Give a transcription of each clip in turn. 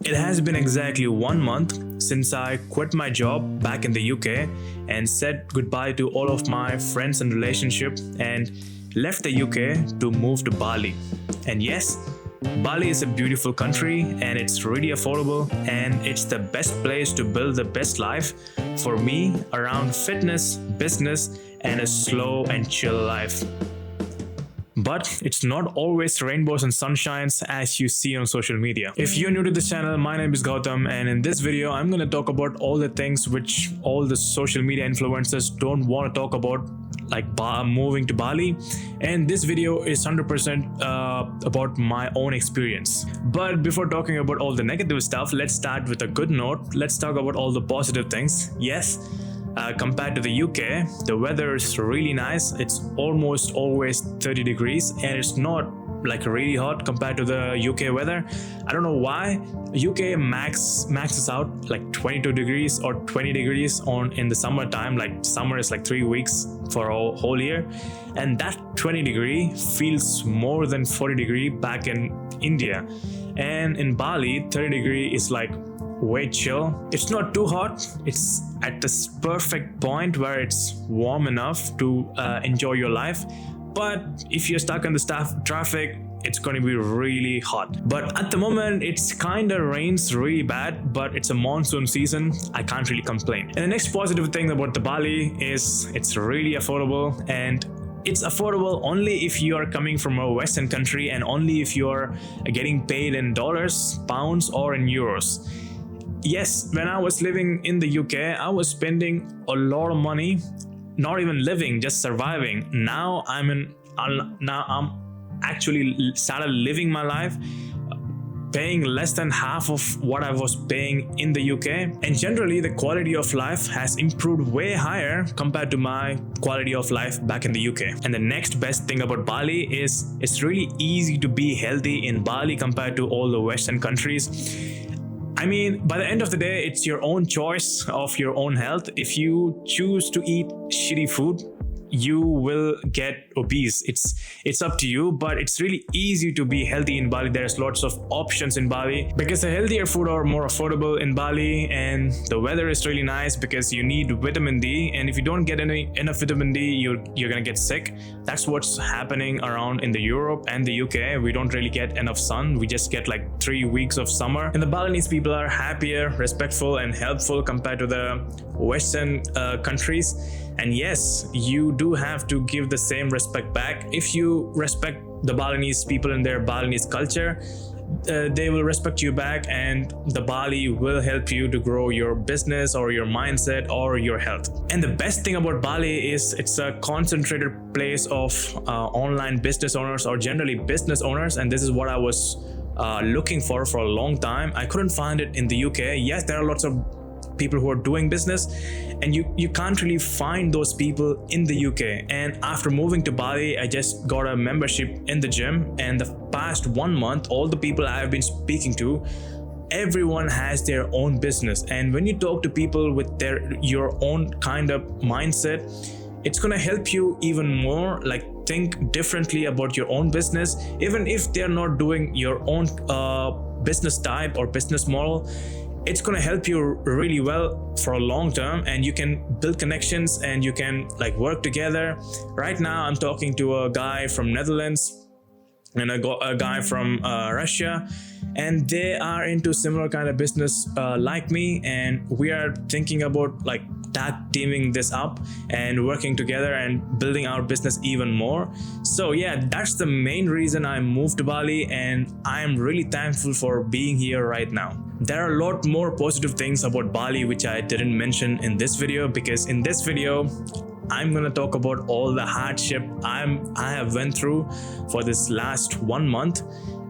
It has been exactly 1 month since I quit my job back in the UK and said goodbye to all of my friends and relationship and left the UK to move to Bali. And yes, Bali is a beautiful country and it's really affordable and it's the best place to build the best life for me around fitness, business, and a slow and chill life. But it's not always rainbows and sunshines as you see on social media. If you're new to this channel, my name is Gautam, and in this video I'm going to talk about all the things which all the social media influencers don't want to talk about, like moving to Bali. And this video is 100% about my own experience. But before talking about all the negative stuff, let's start with a good note. Let's talk about all the positive things. Yes, compared to the UK, the weather is really nice. It's almost always 30 degrees and it's not like really hot compared to the UK weather. I don't know why. UK maxes out like 22 degrees or 20 degrees in the summertime. Like summer is like 3 weeks for a whole year, and that 20 degree feels more than 40 degree back in India. And in Bali, 30 degree is like way chill. It's not too hot. It's at this perfect point where it's warm enough to enjoy your life. But if you're stuck in the traffic, it's going to be really hot. But at the moment, it's kind of rains really bad, but it's a monsoon season. I can't really complain. And the next positive thing about the Bali is it's really affordable, and it's affordable only if you are coming from a Western country and only if you're getting paid in dollars, pounds, or in euros. Yes, when I was living in the UK, I was spending a lot of money, not even living, just surviving. Now I'm actually started living my life, paying less than half of what I was paying in the UK. And generally, the quality of life has improved way higher compared to my quality of life back in the UK. And the next best thing about Bali is it's really easy to be healthy in Bali compared to all the Western countries. I mean, by the end of the day, it's your own choice of your own health. If you choose to eat shitty food, you will get obese. It's up to you, but it's really easy to be healthy in Bali. There's lots of options in Bali because the healthier food are more affordable in Bali, and the weather is really nice because you need vitamin D, and if you don't get enough vitamin D, you're gonna get sick. That's what's happening around in the Europe and the UK. We don't really get enough sun. We just get like 3 weeks of summer. And the Balinese people are happier, respectful, and helpful compared to the Western countries. And yes, you do have to give the same respect back. If you respect the Balinese people and their Balinese culture, they will respect you back, and the Bali will help you to grow your business or your mindset or your health. And the best thing about Bali is it's a concentrated place of online business owners or generally business owners, and this is what I was looking for a long time. I couldn't find it in the UK. Yes, there are lots of people who are doing business, and you can't really find those people in the UK. And after moving to Bali, I just got a membership in the gym, and the past 1 month, all the people I have been speaking to, everyone has their own business. And when you talk to people with your own kind of mindset, it's gonna help you even more, like think differently about your own business. Even if they're not doing your own business type or business model, it's going to help you really well for a long term, and you can build connections and you can like work together. Right now I'm talking to a guy from Netherlands and a guy from Russia, and they are into similar kind of business like me, and we are thinking about like tag teaming this up and working together and building our business even more. So yeah, that's the main reason I moved to Bali, and I am really thankful for being here right now. There are a lot more positive things about Bali which I didn't mention in this video, because in this video I'm gonna talk about all the hardship I have went through for this last 1 month,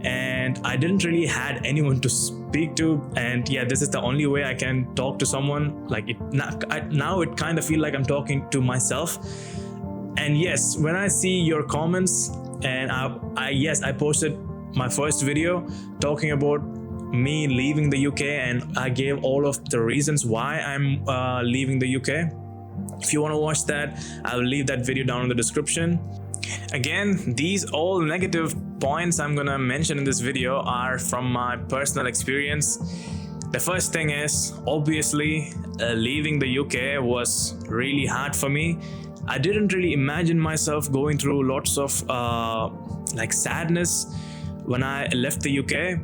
and I didn't really had anyone to speak to. And yeah, this is the only way I can talk to someone. Like now it kind of feel like I'm talking to myself. And yes, when I see your comments, and I posted my first video talking about me leaving the UK, and I gave all of the reasons why I'm leaving the UK. If you want to watch that, I'll leave that video down in the description. Again, these all negative points I'm gonna mention in this video are from my personal experience. The first thing is, obviously, leaving the UK was really hard for me. I didn't really imagine myself going through lots of sadness when I left the UK.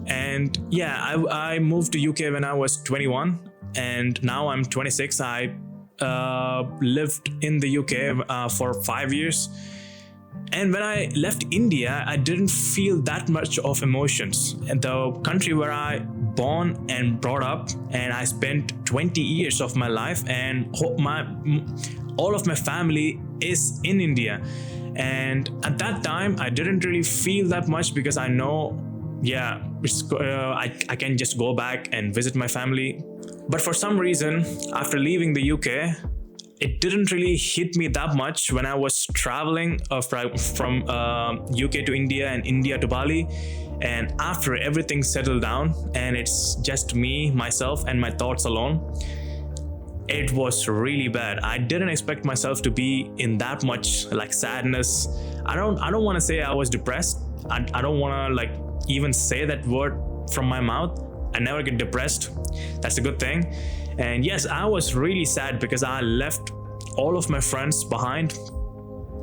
And yeah, I moved to UK when I was 21, and now I'm 26. I lived in the UK for 5 years. And when I left India, I didn't feel that much of emotions. And the country where I born and brought up, and I spent 20 years of my life, and all of my family is in India. And at that time, I didn't really feel that much because I know, I can just go back and visit my family. But for some reason, after leaving the UK, it didn't really hit me that much when I was traveling from UK to India and India to Bali. And after everything settled down and it's just me, myself, and my thoughts alone, it was really bad. I didn't expect myself to be in that much sadness. I don't want to say I was depressed. I don't want to even say that word from my mouth. I never get depressed. That's a good thing. And yes, I was really sad because I left all of my friends behind,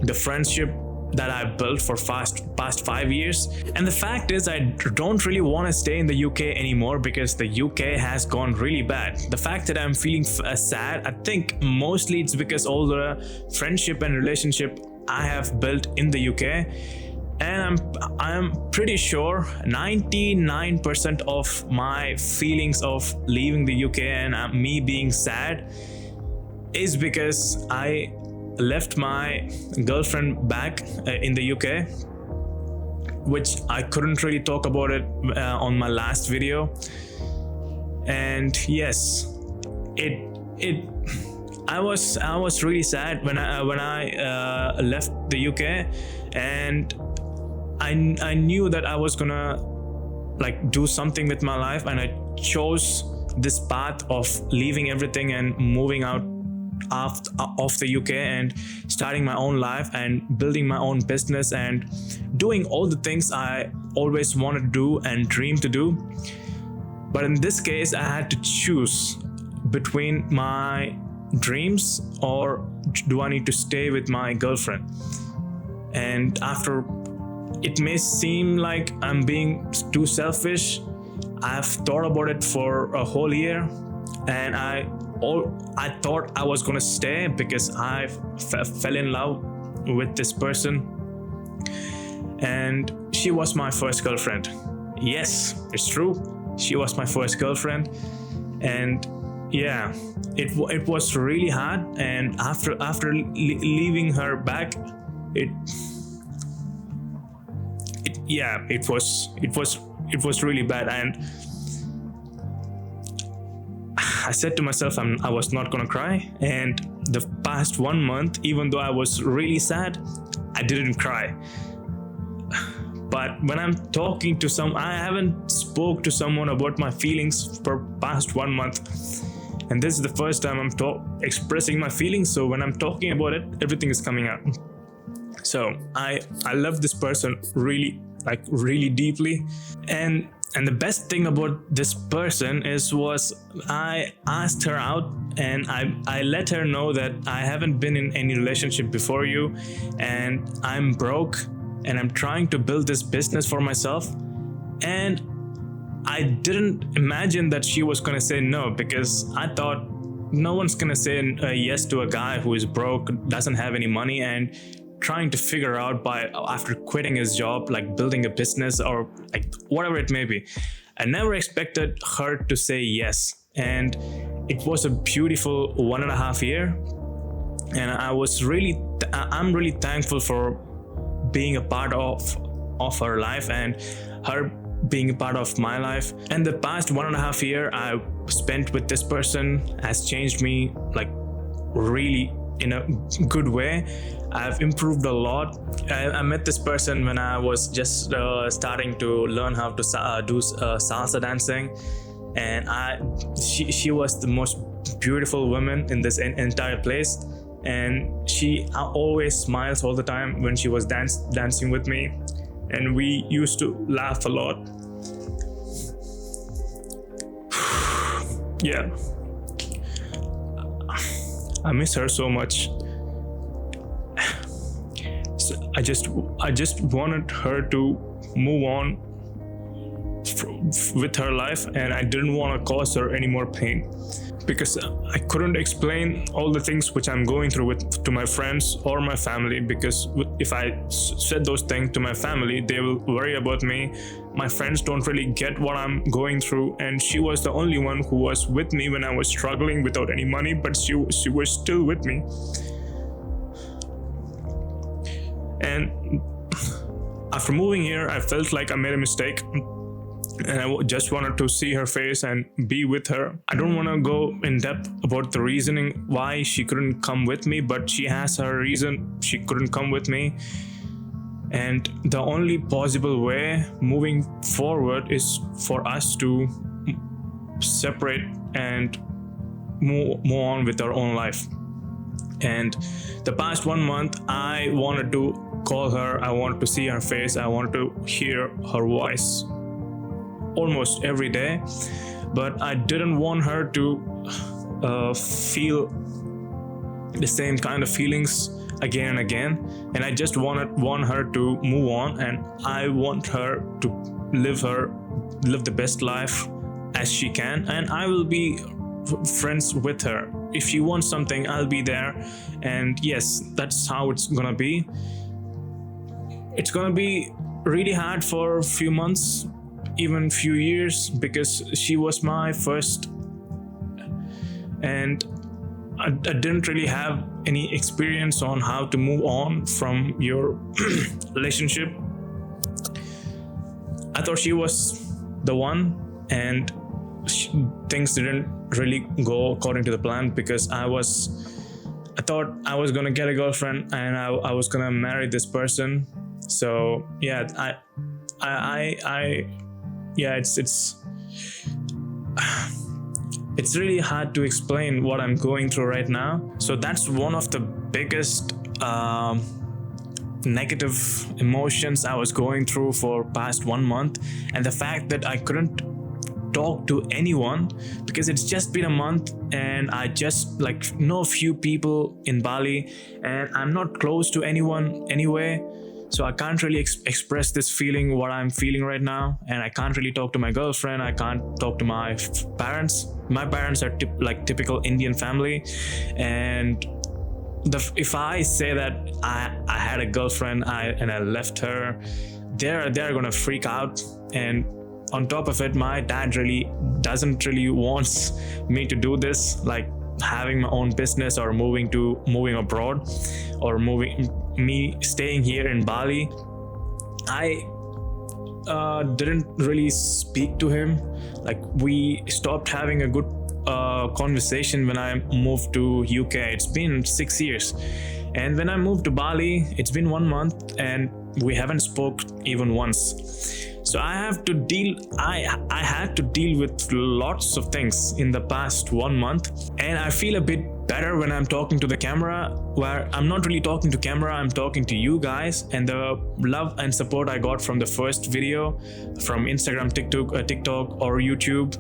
the friendship that I built for past 5 years. And the fact is, I don't really want to stay in the UK anymore because the UK has gone really bad. The fact that I'm feeling sad, I think mostly it's because all the friendship and relationship I have built in the UK. And I'm pretty sure 99% of my feelings of leaving the UK and me being sad is because I left my girlfriend back in the UK, which I couldn't really talk about it on my last video. And yes, I was really sad when I left the UK, and I knew that I was gonna do something with my life, and I chose this path of leaving everything and moving out of the UK and starting my own life and building my own business and doing all the things I always wanted to do and dreamed to do. But in this case, I had to choose between my dreams or do I need to stay with my girlfriend. And after, it may seem like I'm being too selfish, I've thought about it for a whole year, and I thought I was gonna stay because I fell in love with this person, and she was my first girlfriend. Yes, it's true, she was my first girlfriend. And yeah, it was really hard. And after leaving her back, it was really bad. And I said to myself I was not gonna cry, and the past 1 month, even though I was really sad, I didn't cry. But when I'm talking to I haven't spoke to someone about my feelings for past 1 month, and this is the first time I'm expressing my feelings. So when I'm talking about it, everything is coming out. So I love this person really deeply, and the best thing about this person was I asked her out, and I let her know that I haven't been in any relationship before you, and I'm broke, and I'm trying to build this business for myself. And I didn't imagine that she was gonna say no, because I thought no one's gonna say yes to a guy who is broke, doesn't have any money, and trying to figure out after quitting his job, building a business or whatever it may be. I never expected her to say yes, and it was a beautiful 1.5 years. And I'm really thankful for being a part of her life and her being a part of my life. And the past 1.5 years I spent with this person has changed me really in a good way. I've improved a lot. I met this person when I was just starting to learn how to do salsa dancing, and she was the most beautiful woman in this entire place, and she always smiles all the time when she was dancing with me. and we used to laugh a lot. Yeah, I miss her so much. So I just wanted her to move on with her life, and I didn't want to cause her any more pain, because I couldn't explain all the things which I'm going through to my friends or my family, because if I said those things to my family, they will worry about me. My friends don't really get what I'm going through, and she was the only one who was with me when I was struggling without any money, but she was still with me. And after moving here, I felt like I made a mistake, and I just wanted to see her face and be with her. I don't want to go in depth about the reasoning why she couldn't come with me, but she has her reason she couldn't come with me. And the only possible way moving forward is for us to separate and move on with our own life. And the past 1 month, I wanted to call her, I wanted to see her face, I wanted to hear her voice almost every day, but I didn't want her to feel the same kind of feelings again and again. And I just want her to move on, and I want her to live the best life as she can, and I will be friends with her. If she wants something, I'll be there. And yes, that's how it's gonna be. It's gonna be really hard for a few months, even few years, because she was my first, and I didn't really have any experience on how to move on from your relationship. I thought she was the one, and things didn't really go according to the plan, because I thought I was gonna get a girlfriend, and I was gonna marry this person. So yeah, it's really hard to explain what I'm going through right now. So that's one of the biggest negative emotions I was going through for past 1 month, and the fact that I couldn't talk to anyone, because it's just been a month and I just know a few people in Bali, and I'm not close to anyone anyway. So I can't really express this feeling, what I'm feeling right now, and I can't really talk to my girlfriend. I can't talk to my parents. My parents are typical Indian family, and if I say that I had a girlfriend and I left her, they're gonna freak out. And on top of it, my dad really doesn't really wants me to do this, like having my own business or moving abroad, or me staying here in Bali. I didn't really speak to him. We stopped having a good conversation when I moved to UK. It's been 6 years, and when I moved to Bali, it's been 1 month, and we haven't spoke even once. So I had to deal with lots of things in the past 1 month, and I feel a bit better when I'm talking to the camera, where I'm not really talking to camera, I'm talking to you guys. And the love and support I got from the first video from Instagram, TikTok or YouTube,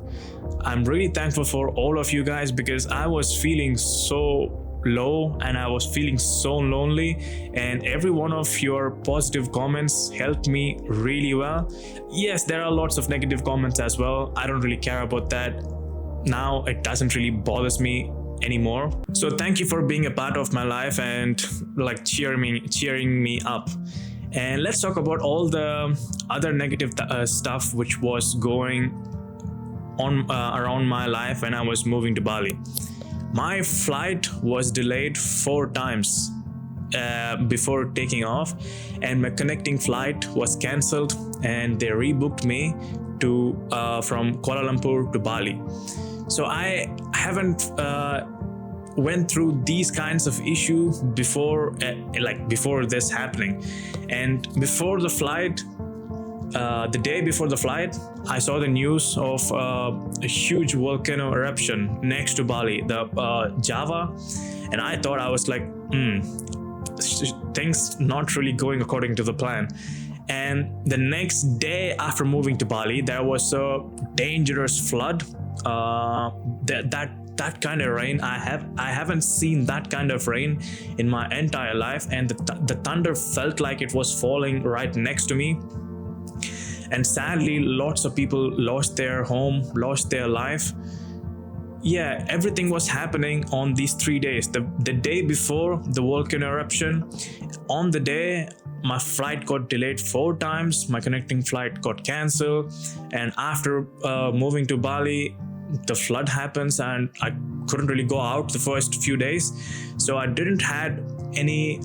I'm really thankful for all of you guys, because I was feeling so low and I was feeling so lonely, and every one of your positive comments helped me really well. Yes, there are lots of negative comments as well. I don't really care about that now. It doesn't really bother me anymore. So thank you for being a part of my life and cheering me up. And let's talk about all the other negative stuff which was going on around my life when I was moving to Bali. My flight was delayed 4 times before taking off, and my connecting flight was cancelled, and they rebooked me to from Kuala Lumpur to Bali. So I haven't went through these kinds of issues before, before this happening. And before the flight, the day before the flight, I saw the news of a huge volcano eruption next to Bali, the Java, and I thought, I was like, things not really going according to the plan. And the next day after moving to Bali, there was a dangerous flood. That kind of rain, I haven't seen that kind of rain in my entire life, and the thunder felt like it was falling right next to me. And sadly, lots of people lost their home, lost their life. Yeah, everything was happening on these 3 days. The day before the volcano eruption, on the day, my flight got delayed 4 times. My connecting flight got cancelled. And after moving to Bali, the flood happens and I couldn't really go out the first few days. So I didn't had any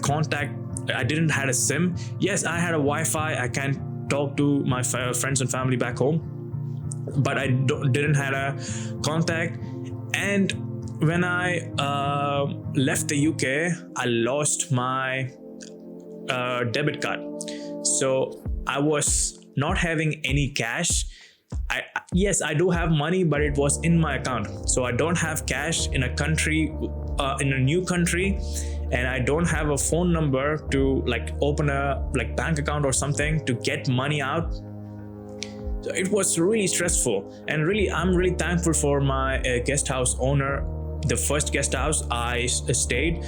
contact. I didn't had a SIM. Yes, I had a Wi-Fi. I can talk to my friends and family back home, but I didn't had a contact. And when I left the UK, I lost my debit card. So I was not having any cash. Yes, I do have money, but it was in my account. So I don't have cash in a country, in a new country, and I don't have a phone number to open a bank account or something to get money out. So it was really stressful, and I'm really thankful for my guest house owner. The first guest house I stayed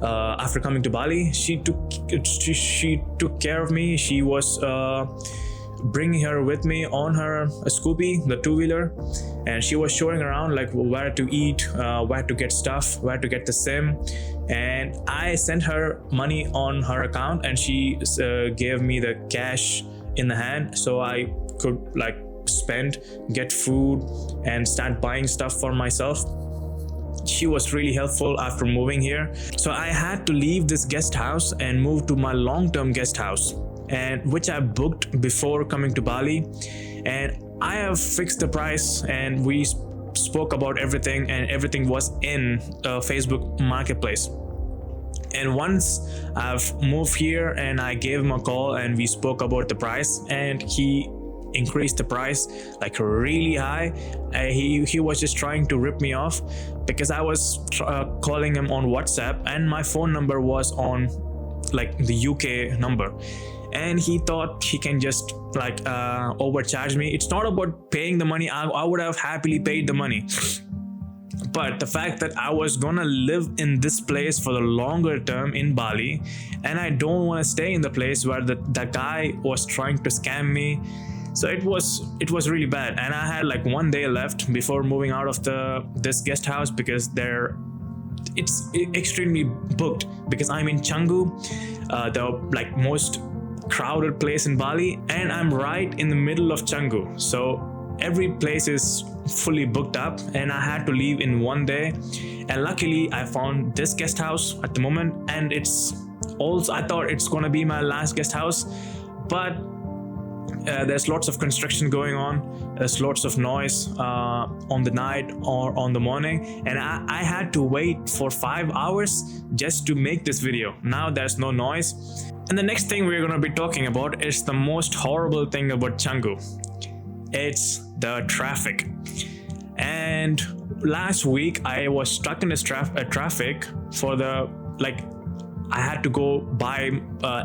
after coming to Bali, she took care of me. She was bringing her with me on her Scoopy, the 2-wheeler, and she was showing around where to eat, where to get stuff, where to get the SIM. And I sent her money on her account, and she gave me the cash in the hand, so I could spend, get food, and start buying stuff for myself. She was really helpful after moving here. So I had to leave this guest house and move to my long-term guest house, and which I booked before coming to Bali. And I have fixed the price, and we spoke about everything, and everything was in Facebook Marketplace. And once I've moved here and I gave him a call and we spoke about the price, and he increased the price really high. He was just trying to rip me off because I was calling him on WhatsApp and my phone number was on the UK number. And he thought he can just overcharge me. It's not about paying the money. I would have happily paid the money. But the fact that I was gonna live in this place for the longer term in Bali, and I don't want to stay in the place where the guy was trying to scam me. So it was really bad. And I had 1 day left before moving out of this guest house because it's extremely booked, because I'm in Canggu, the most crowded place in Bali, and I'm right in the middle of Canggu. So every place is fully booked up, and I had to leave in 1 day. And luckily I found this guest house at the moment, and I thought it's gonna be my last guest house, but there's lots of construction going on. There's lots of noise on the night or on the morning, and I had to wait for 5 hours just to make this video. Now there's no noise. And the next thing we're going to be talking about is the most horrible thing about Canggu. It's the traffic. And last week I was stuck in this traffic for I had to go buy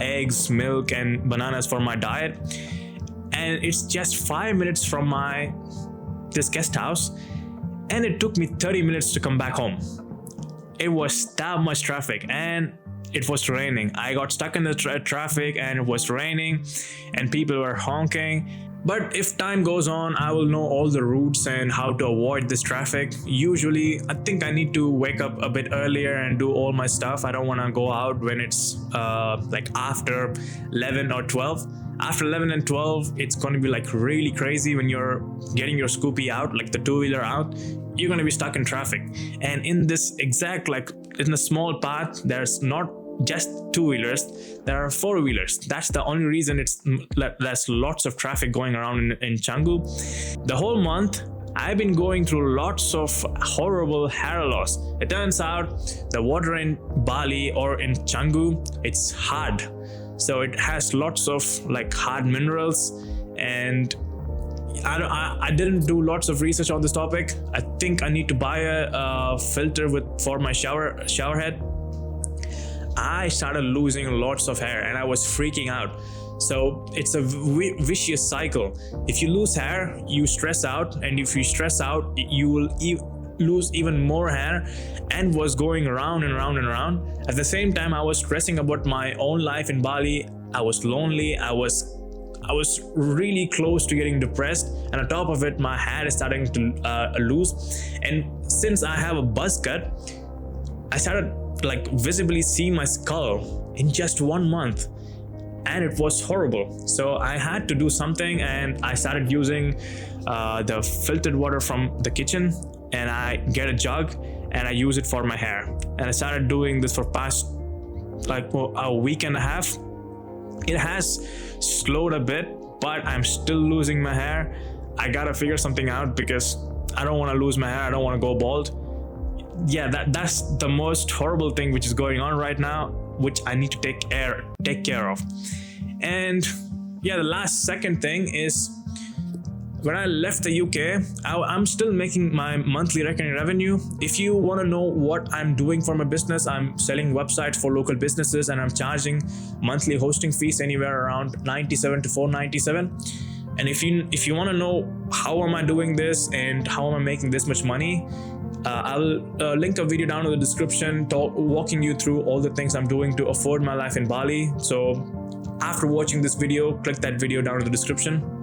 eggs, milk, and bananas for my diet. And it's just 5 minutes from this guest house, and it took me 30 minutes to come back home. It was that much traffic, and it was raining. I got stuck in the traffic, and it was raining, and people were honking. But if time goes on, I will know all the routes and how to avoid this traffic. Usually, I think I need to wake up a bit earlier and do all my stuff. I don't want to go out when it's after 11 or 12. After 11 and 12, it's going to be really crazy when you're getting your Scoopy out, the 2-wheeler out. You're going to be stuck in traffic. And in this exact, in a small path, there's not just 2-wheelers, there are 4-wheelers. That's the only reason there's lots of traffic going around in Canggu. The whole month, I've been going through lots of horrible hair loss. It turns out the water in Bali or in Canggu, it's hard. So it has lots of hard minerals, and I didn't do lots of research on this topic. I think I need to buy a filter for my shower head. I started losing lots of hair and I was freaking out. So it's a vicious cycle. If you lose hair, you stress out, and if you stress out, you will lose even more hair, and was going around and around and around. At the same time, I was stressing about my own life in Bali. I was lonely. I was really close to getting depressed, and on top of it, my hair is starting to lose. And since I have a buzz cut, I started like visibly seeing my skull in just 1 month, and it was horrible. So I had to do something, and I started using the filtered water from the kitchen, and I get a jug and I use it for my hair. And I started doing this for past like a week and a half. It has slowed a bit, but I'm still losing my hair. I gotta figure something out because I don't want to lose my hair. I don't want to go bald. Yeah, that's the most horrible thing which is going on right now, which I need to take care of. And yeah, the last second thing is, when I left the UK, I'm still making my monthly recurring revenue. If you want to know what I'm doing for my business, I'm selling websites for local businesses, and I'm charging monthly hosting fees anywhere around $97 to $497. And if you want to know how am I doing this and how am I making this much money, I'll link a video down in the description walking you through all the things I'm doing to afford my life in Bali. So after watching this video, click that video down in the description.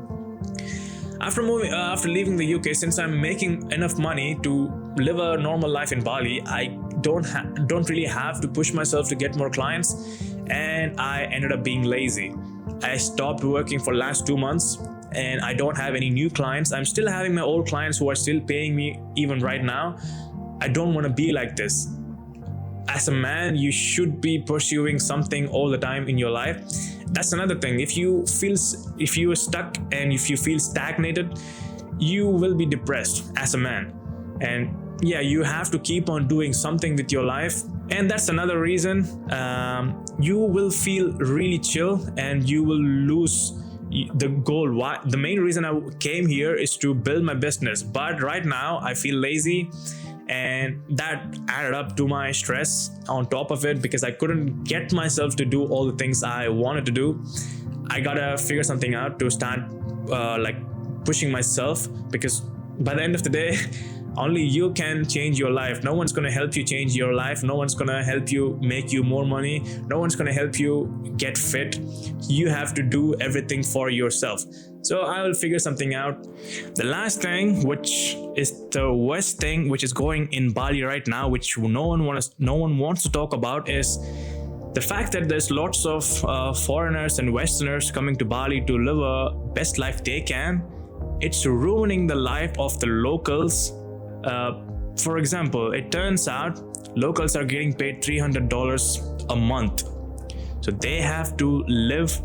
After leaving the UK, since I'm making enough money to live a normal life in Bali, I don't really have to push myself to get more clients, and I ended up being lazy. I stopped working for last 2 months, and I don't have any new clients. I'm still having my old clients who are still paying me even right now. I don't want to be like this. As a man, you should be pursuing something all the time in your life. That's another thing. If you are stuck and if you feel stagnated, you will be depressed as a man. And yeah, you have to keep on doing something with your life. And that's another reason you will feel really chill and you will lose the goal. Why? The main reason I came here is to build my business, but right now I feel lazy, and that added up to my stress on top of it because I couldn't get myself to do all the things I wanted to do. I gotta figure something out to start pushing myself, because by the end of the day, only you can change your life. No one's gonna help you change your life. No one's gonna help you make you more money. No one's gonna help you get fit. You have to do everything for yourself. So I will figure something out. The last thing, which is the worst thing which is going in Bali right now, which no one wants to talk about, is the fact that there's lots of foreigners and Westerners coming to Bali to live a best life they can. It's ruining the life of the locals. For example, it turns out locals are getting paid $300 a month. So they have to live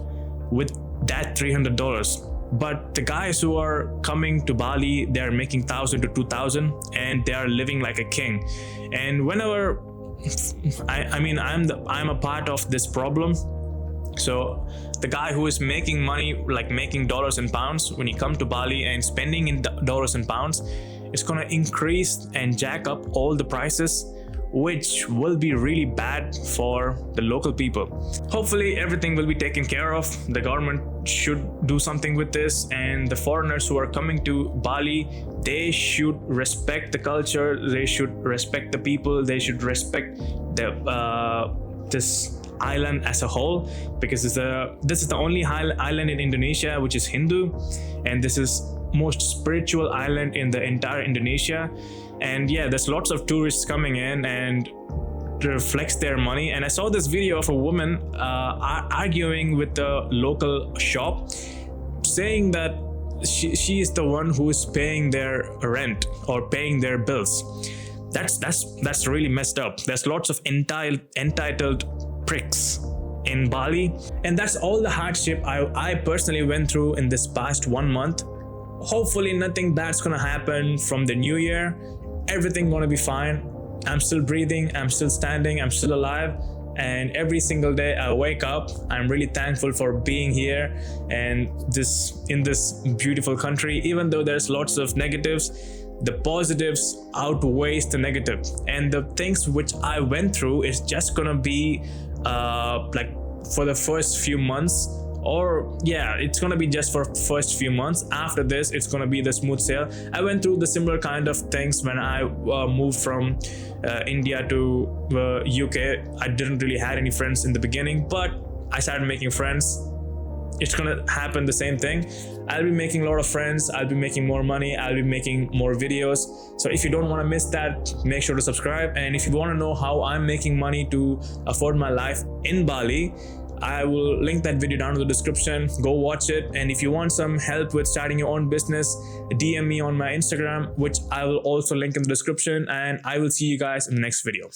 with that $300. But the guys who are coming to Bali, they're making $1,000 to $2,000, and they are living like a king. And whenever I'm a part of this problem. So the guy who is making money, like making dollars and pounds, when you come to Bali and spending in dollars and pounds, it's gonna increase and jack up all the prices, which will be really bad for the local people. Hopefully everything will be taken care of. The government should do something with this, and the foreigners who are coming to Bali, they should respect the culture, they should respect the people, they should respect this island as a whole, because this is the only island in Indonesia which is Hindu, and this is most spiritual island in the entire Indonesia. And yeah, there's lots of tourists coming in and to flex their money. And I saw this video of a woman arguing with the local shop, saying that she is the one who is paying their rent or paying their bills. That's really messed up. There's lots of entitled pricks in Bali, and that's all the hardship I personally went through in this past 1 month. Hopefully nothing bad's gonna happen from the new year. Everything gonna be fine. I'm still breathing, I'm still standing, I'm still alive, and every single day I wake up, I'm really thankful for being here and in this beautiful country. Even though there's lots of negatives, the positives outweighs the negative, and the things which I went through is just gonna be like for the first few months, or yeah, it's gonna be just for first few months. After this, it's gonna be the smooth sail. I went through the similar kind of things when I moved from India to UK. I didn't really had any friends in the beginning, but I started making friends. It's gonna happen the same thing. I'll be making a lot of friends, I'll be making more money, I'll be making more videos. So if you don't want to miss that, make sure to subscribe. And if you want to know how I'm making money to afford my life in Bali, I will link that video down in the description. Go watch it. And if you want some help with starting your own business, DM me on my Instagram, which I will also link in the description. And I will see you guys in the next video.